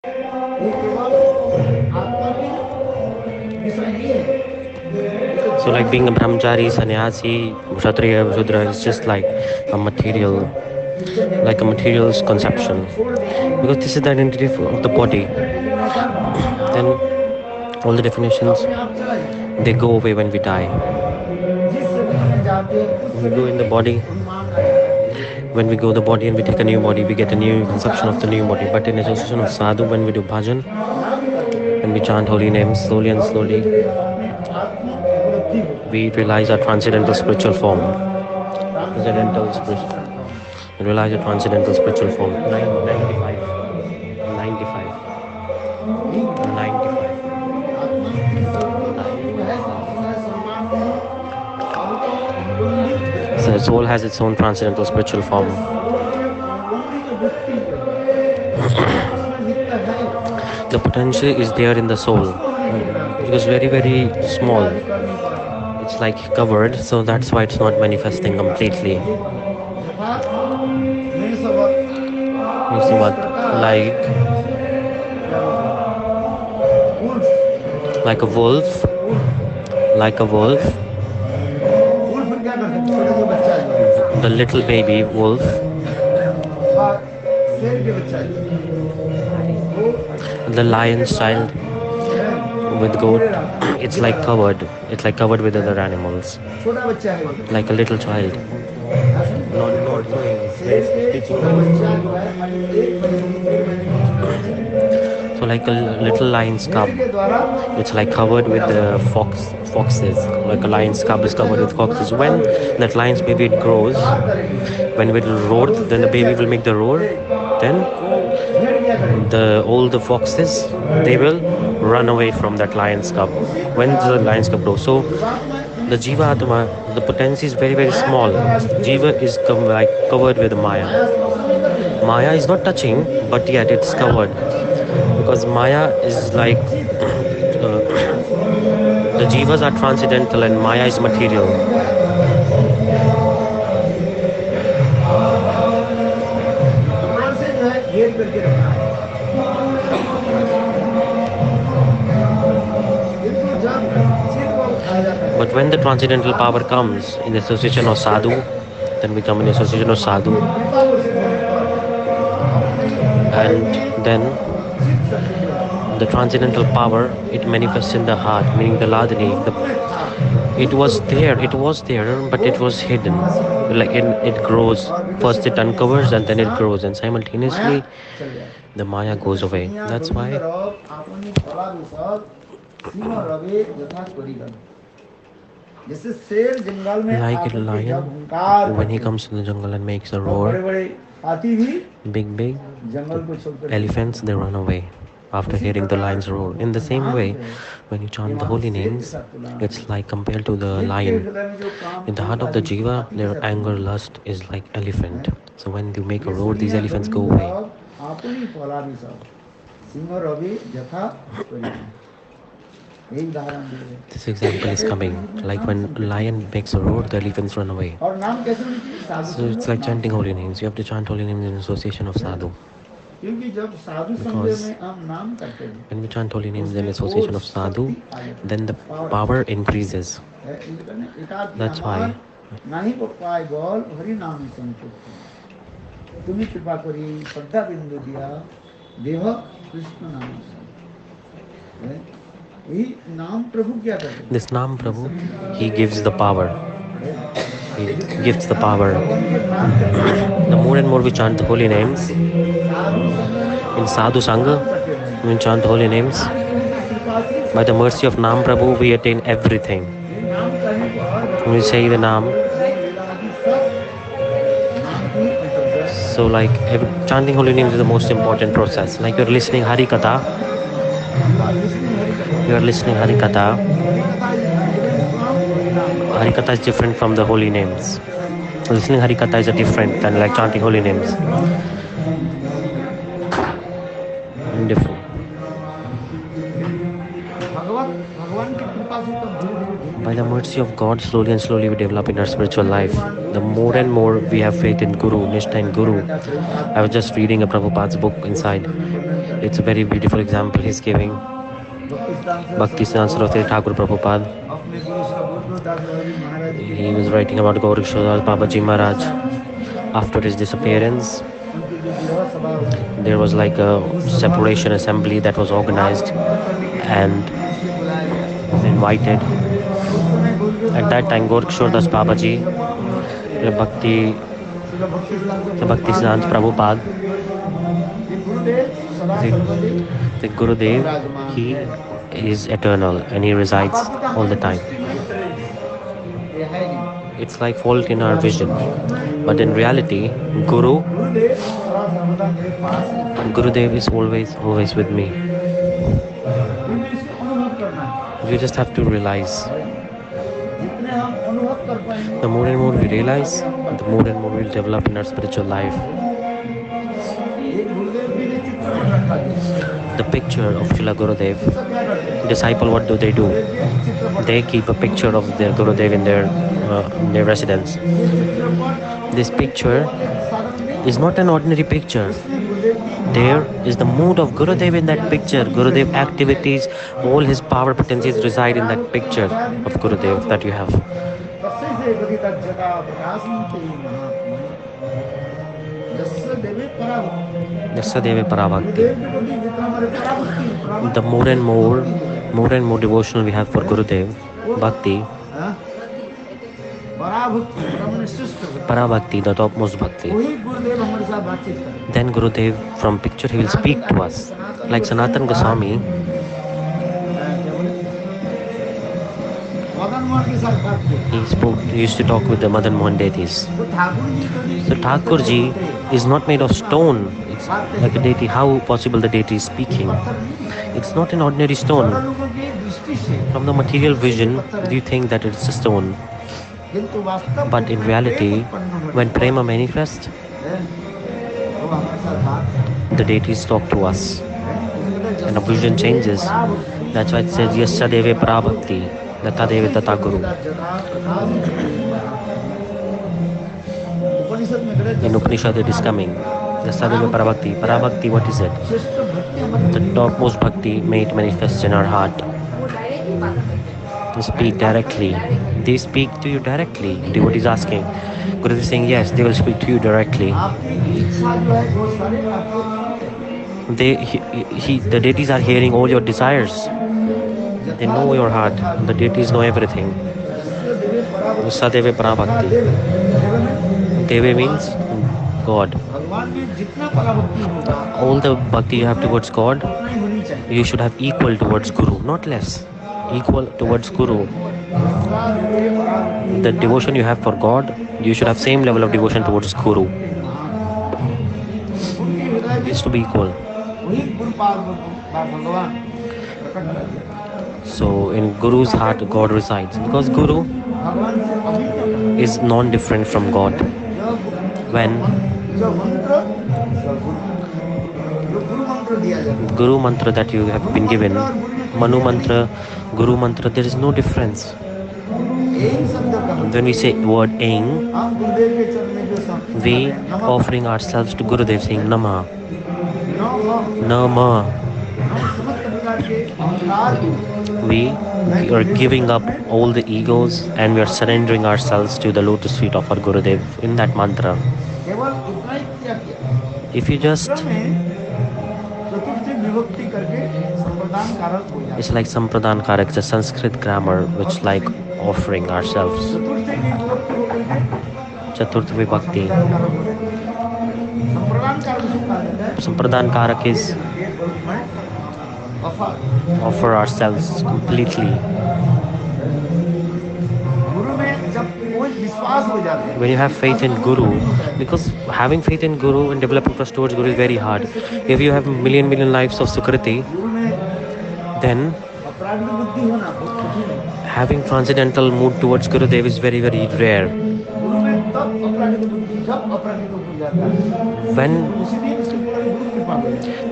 So like being a brahmachari, sannyasi, kshatriya, shudra is just a material, like a material's conception. Because this is the identity of the body. Then all the definitions, they go away when we die. When we go in the body, when we go the body and we take a new body, we get a new conception of the new body. But in association of sadhu, when we do bhajan, when we chant holy names slowly and slowly, we realize our transcendental spiritual form. Transcendental spiritual. We realize our transcendental spiritual form. 95. 95. 95. So the soul has its own transcendental spiritual form. The potential is there in the soul. Because very, very small. It's like covered, so that's why it's not manifesting completely. You see what? Like a wolf. Like a wolf. The little baby wolf. The lion's child with goat. It's like covered. It's like covered with other animals. Like a little child. Not so like a little lion's cub. It's like covered with the foxes. Like a lion's cub is covered with foxes. When that lion's baby grows, when it will roar, then the baby will make the roar. Then all the foxes, they will run away from that lion's cub. When the lion's cub grows, so the Jiva Atma, the potency is very, very small. Jiva is covered with Maya. Maya is not touching, but yet it's covered. Because Maya is like, the Jivas are transcendental and Maya is material. But when the transcendental power comes in the association of sadhu, then we come in the association of sadhu, and then the transcendental power, it manifests in the heart, meaning the ladani. It was there, but it was hidden. Like it grows. First it uncovers and then it grows, and simultaneously the Maya goes away. That's why. Like a lion, when he comes to the jungle and makes a roar, big elephants, they run away after hearing the lion's roar. In the same way, when you chant the holy names, it's like compared to the lion. In the heart of the Jiva, their anger, lust is like elephant. So when you make a roar, these elephants go away. This example is coming. Like when lion makes a roar, the elephants run away. So it's like chanting holy names. You have to chant holy names in association of sadhu. Because when we chant holy names in association of sadhu, then the power increases. That's why. This Naam Prabhu, he gives the power. He gives the power. The more and more we chant the holy names, in Sadhu Sangha, we chant holy names. By the mercy of Naam Prabhu, we attain everything. When we say the Naam, so like chanting holy names is the most important process. Like you're listening Harikatha, Harikatha is different from the holy names. Listening Harikatha is different than like chanting holy names. Different. By the mercy of God, slowly and slowly we develop in our spiritual life. The more and more we have faith in Guru, Nishtha in Guru. I was just reading a Prabhupada's book inside. It's a very beautiful example he's giving. Bhakti Siddhanta Saraswati Thakur Prabhupada. He was writing about Gaurikshore Babaji Maharaj. After his disappearance, there was like a separation assembly that was organized and was invited. At that time, Gaurikshore Das Babaji, the Bhakti Siddhanta Prabhupada, the Gurudev, he is eternal and he resides all the time. It's like fault in our vision, but in reality, Gurudev is always with me. You just have to realize. The more and more we realize, the more and more we'll develop in our spiritual life. The picture of Srila Gurudev, disciple, what do? They keep a picture of their Gurudev in their residence. This picture is not an ordinary picture. There is the mood of Gurudev in that picture. Gurudev activities, all his power potencies reside in that picture of Gurudev that you have. Yasadeve Parabhakti. The more and more devotional we have for Gurudev, Bhakti, Parabhakti, the topmost Bhakti. Then Gurudev, from picture, he will speak to us. Like Sanatana Goswami, he used to talk with the Madan Mohan deities. So Thakurji is not made of stone. It's like a deity. How possible the deity is speaking? It's not an ordinary stone. From the material vision, do you think that it's a stone? But in reality, when prema manifests, the deities talk to us and the vision changes. That's why it says Yasadeve Parabhakti, Natadeve Tata Guru. In Upanishad it is coming. Yasadeve Parabhakti. Parabhakti, what is it? The topmost bhakti made manifest in our heart. To speak directly. They speak to you directly. Devotee is asking. Guru is saying yes, they will speak to you directly. The deities are hearing all your desires. They know your heart. The deities know everything. Sadeve Parabhakti. Deve means God. All the bhakti you have towards God, you should have equal towards Guru, not less. Equal towards Guru. The devotion you have for God, you should have same level of devotion towards Guru. It is to be equal. So in Guru's heart, God resides. Because Guru is non-different from God. When Guru mantra that you have been given, Manu mantra, Guru mantra, there is no difference. When we say word Aing, we offering ourselves to Gurudev saying Nama. Nama. We are giving up all the egos and we are surrendering ourselves to the lotus feet of our Gurudev in that mantra. If you just, it's like Sampradhan Karak, it's a Sanskrit grammar which like offering ourselves. Chaturtha Vibhakti. Sampradhan Karak is offer ourselves completely. When you have faith in Guru, because having faith in Guru and developing trust towards Guru is very hard. If you have million lives of Sukriti, then having transcendental mood towards Gurudev is very rare.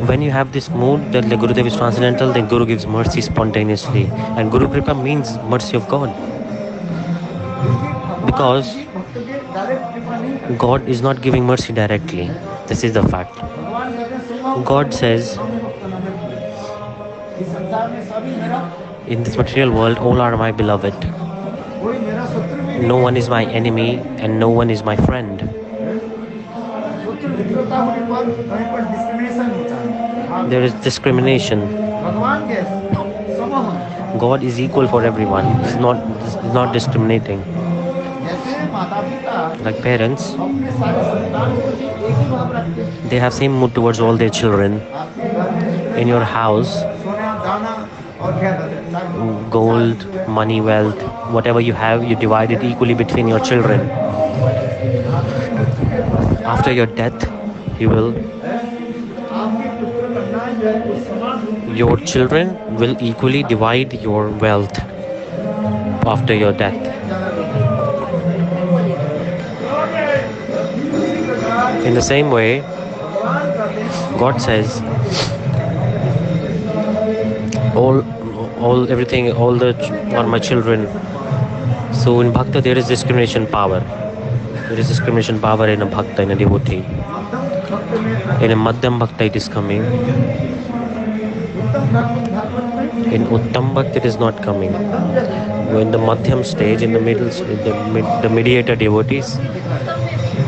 When you have this mood that the Gurudev is transcendental, then Guru gives mercy spontaneously. And Guru Kripa means mercy of God. Because God is not giving mercy directly. This is the fact. God says, In this material world, all are my beloved. No one is my enemy and no one is my friend. There is discrimination. God is equal for everyone. He's not discriminating. Like parents, they have same mood towards all their children. In your house, gold, money, wealth, whatever you have, you divide it equally between your children. After your death, your children will equally divide your wealth after your death. In the same way, God says, everything, all the are my children. So in bhakta there is discrimination power. There is discrimination power in a bhakta, in a devotee. In a madhyam bhakta it is coming. In uttam bhakta it is not coming. In the madhyam stage, in the middle, the mediator devotees,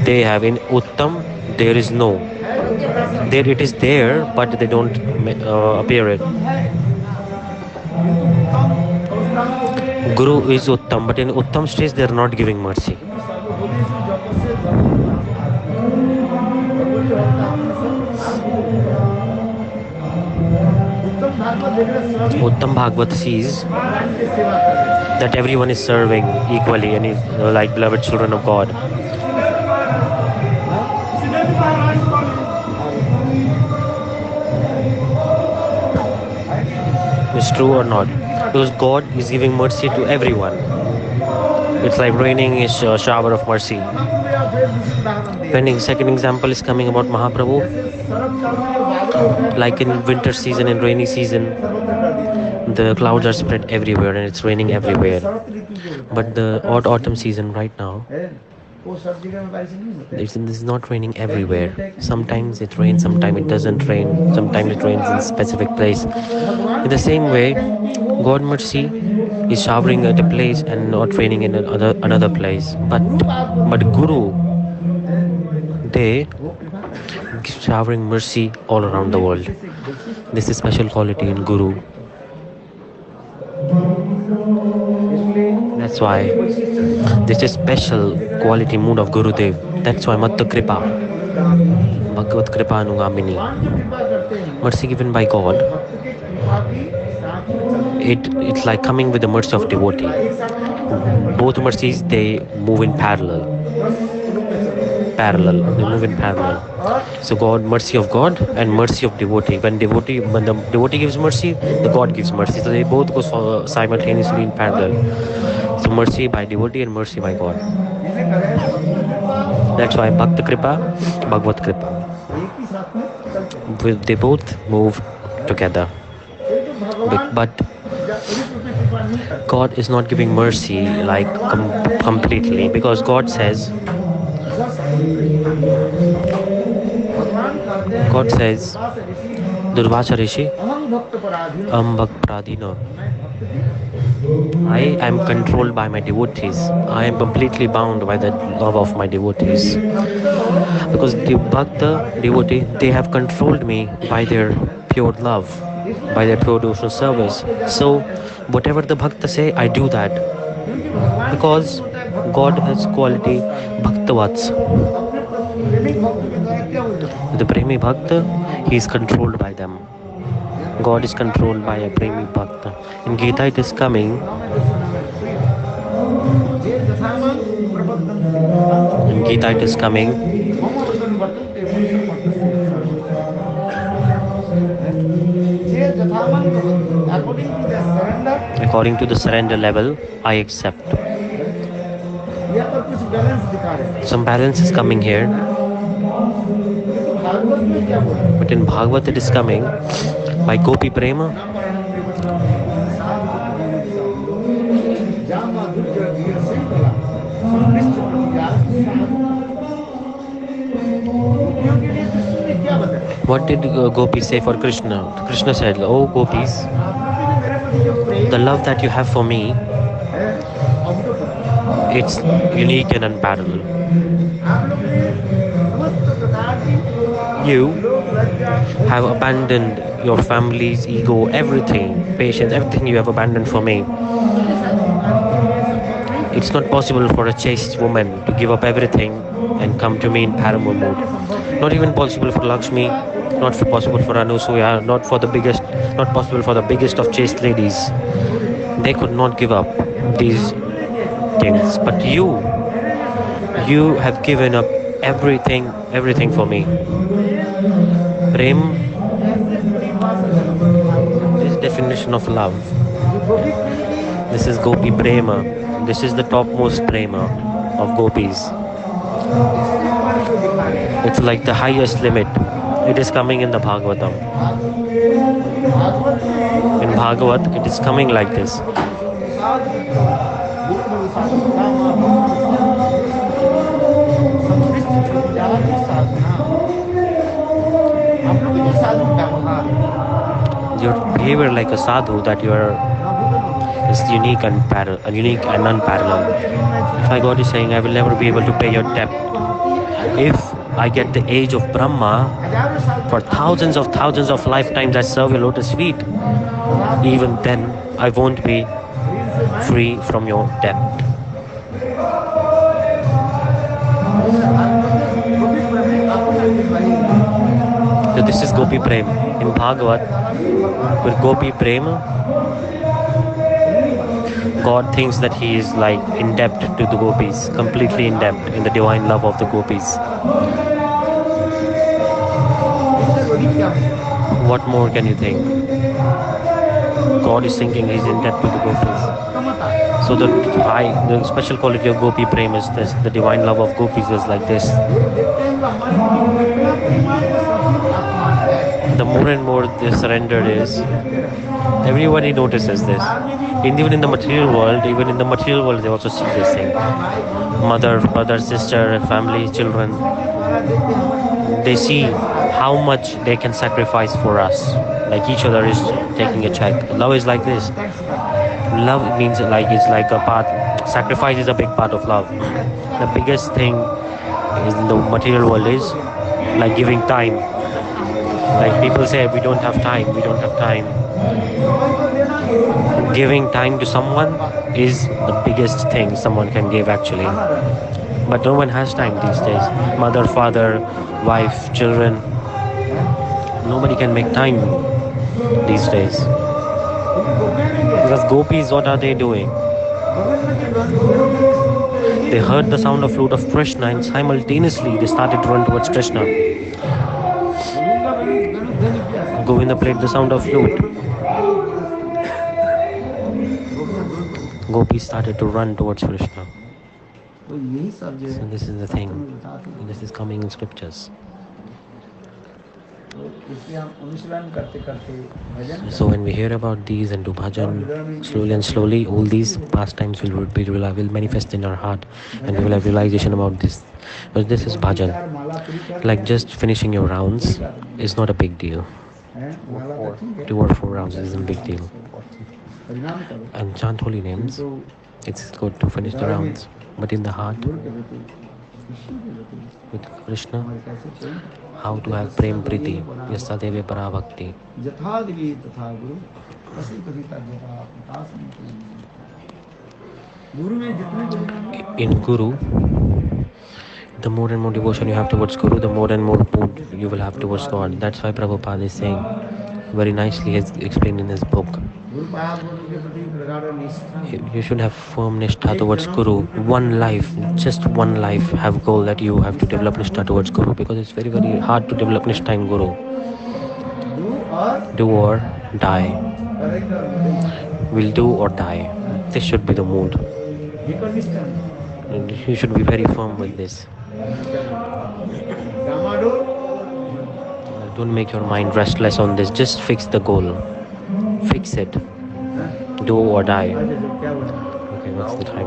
they have in uttam there is no. There it is there, but they don't appear it. Guru is uttam, but in uttam stage they are not giving mercy. Uttam Bhagavad sees that everyone is serving equally and is like beloved children of God. It's true or not? Because God is giving mercy to everyone. It's like raining a shower of mercy. When second example is coming about Mahaprabhu, like in winter season and rainy season, the clouds are spread everywhere and it's raining everywhere. But the autumn season right now, this is not raining everywhere. Sometimes it rains, sometimes it doesn't rain, sometimes it rains in a specific place. In the same way, God mercy is showering at a place and not raining in another place. But Guru, they showering mercy all around the world. This is special quality in Guru. That's why this is special quality mood of Gurudev. That's why Matta Kripa, Bhagavad Kripa Anugamini, mercy given by God. It's like coming with the mercy of devotee. Both mercies, they move in parallel. They move in parallel. So God, mercy of God and mercy of devotee. When the devotee gives mercy, the God gives mercy. So they both go simultaneously in parallel. So mercy by devotee and mercy by God. That's why Bhakta Kripa, Bhagavad Kripa, they both move together. But God is not giving mercy like completely, because God says, Durvasa Rishi, Bhakparadino, I am controlled by my devotees. I am completely bound by the love of my devotees. Because the Bhakta devotee, they have controlled me by their pure love, by their pure devotional service. So whatever the Bhakta say, I do that. Because God has quality Bhaktavats. The Premi Bhakta, he is controlled by them. God is controlled by a Premi Bhakta. In Gita it is coming. In Gita it is coming. According to the surrender level, I accept. Some balance is coming here. But in Bhagavad it is coming by Gopi Prema. What did Gopi say for Krishna? Krishna said, "Oh Gopis, the love that you have for me, it's unique and unparalleled. You have abandoned your family's ego, everything, patience, everything you have abandoned for me. It's not possible for a chaste woman to give up everything and come to me in paramour mood. Not even possible for Lakshmi, not possible for Anusuya, not possible for the biggest of chaste ladies. They could not give up these things. But you have given up everything for me. Prem, this definition of love. This is Gopi Prema. This is the topmost Prema of gopis. It's like the highest limit. It is coming in the Bhagavatam. In Bhagavat, it is coming like this. Your behavior like a sadhu, that you are is unique and unparalleled. If I God is saying, I will never be able to pay your debt. If I get the age of Brahma, for thousands of lifetimes I serve your lotus feet, even then I won't be free from your debt. So this is Gopi Prem. In Bhagavat, with Gopi Prem, God thinks that he is like in debt to the gopis, completely in debt in the divine love of the gopis. What more can you think? God is thinking he's in debt to the gopis. So the special quality of Gopi Prem is this, the divine love of gopis is like this. The more and more the surrender is, everybody notices this. Even in the material world, they also see this thing. Mother, sister, family, children. They see how much they can sacrifice for us. Like each other is taking a check. Love is like this. Love means it's like a part. Sacrifice is a big part of love. The biggest thing in the material world is like giving time. Like people say, we don't have time. Giving time to someone is the biggest thing someone can give actually. But no one has time these days. Mother, father, wife, children. Nobody can make time these days. Because gopis, what are they doing? They heard the sound of flute of Krishna and simultaneously they started to run towards Krishna. Govinda played the sound of flute. Gopis started to run towards Krishna. So this is the thing. This is coming in scriptures. So when we hear about these and do bhajan, slowly and slowly, all these pastimes will manifest in our heart, and we will have realization about this. But this is bhajan. Like just finishing your rounds is not a big deal. 2 or 4 rounds isn't a big deal. And chant holy names, it's good to finish the rounds. But in the heart, with Krishna, how to have prem priti, yasadeve paravakti. In Guru, the more and more devotion you have towards Guru, the more and more mood you will have towards God. That's why Prabhupada is saying, very nicely has explained in his book, you should have firm nishtha towards Guru. Just one life, have goal that you have to develop nishtha towards Guru, because it's very, very hard to develop nishtha in Guru. Do or die. Will do or die. This should be the mood. You should be very firm with this. Don't make your mind restless on this. Just fix the goal. Fix it. Do or die. Okay, what's the time?